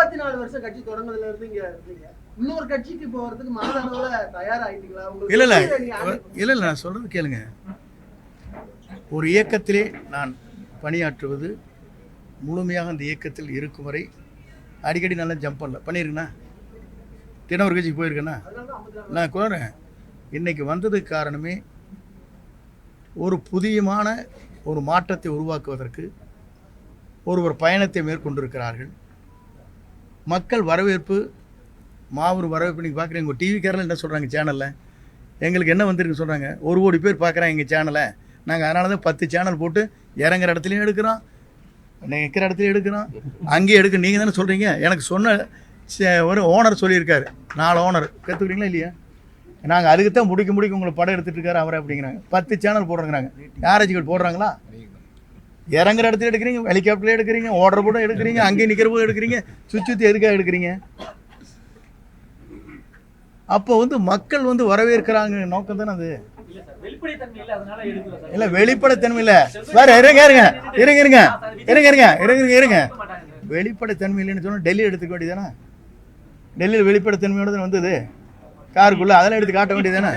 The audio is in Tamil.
54 வருஷம் கட்சி தொடங்குனதுல இருந்து இங்க இருக்கீங்க. இன்னொரு கட்சிக்கு போறதுக்கு மனதளவுல தயாராயிட்டீங்களா? இல்ல நான் சொல்றது கேளுங்க. ஒரு இயக்கத்திலே நான் பணியாற்றுவது முழுமையாக அந்த இயக்கத்தில் இருக்கும் வரை அடிக்கடி நல்லா ஜம்ப் பண்ணல பண்ணியிருக்கேண்ணா. தினம் ஒரு கட்சிக்கு போயிருக்கேண்ணா. நான் கூறேன், இன்னைக்கு வந்ததுக்கு காரணமே ஒரு புதியமான ஒரு மாற்றத்தை உருவாக்குவதற்கு ஒருவர் பயணத்தை மேற்கொண்டிருக்கிறார்கள். மக்கள் வரவேற்பு, மாபெரும் வரவேற்பு. நீங்கள் பார்க்குறீங்க, உங்கள் டிவிக்காரில் என்ன சொல்கிறாங்க சேனலில், எங்களுக்கு என்ன வந்திருக்கு சொல்கிறாங்க, 1 கோடி பேர் பார்க்குறாங்க எங்கள் சேனலை. நாங்கள் அதனால தான் 10 சேனல் போட்டு இறங்குற இடத்துலையும் எடுக்கிறோம், நிற்கிற இடத்துலையும் எடுக்கிறோம், அங்கேயும் எடுக்க. நீங்கள் தானே சொல்கிறீங்க. எனக்கு சொன்ன ஒரு ஓனர் சொல்லியிருக்காரு, 4 ஓனர் கற்றுக்குறீங்களா இல்லையா? நாங்கள் அதுக்கு தான் முடிக்க உங்களை படம் எடுத்துகிட்டு இருக்காரு அவரை அப்படிங்கிறாங்க. 10 சேனல் போடுறாங்கிறாங்க. யாராச்சும் போடுறாங்களா? இறங்குற இடத்துல எடுக்கிறீங்க, ஹெலிகாப்டர்ல எடுக்கிறீங்க, ஓடுற போதும் எடுக்கிறீங்க, அங்கேயும் நிற்கிற போது எடுக்கிறீங்க, சுற்றி எதுக்காக எடுக்கிறீங்க? அப்போ மக்கள் வரவேற்கிறாங்க நோக்கம் தானே அது. இல்லை வெளிப்படைத்தன்மை இல்லை. வேற இருங்க. வெளிப்படைத்தன்மை இல்லைன்னு சொன்னால் டெல்லி எடுத்துக்க வேண்டியதானே? டெல்லியில் வெளிப்படைத்தன்மையோட வந்தது காருக்குள்ள, அதெல்லாம் எடுத்து காட்ட வேண்டியதானே?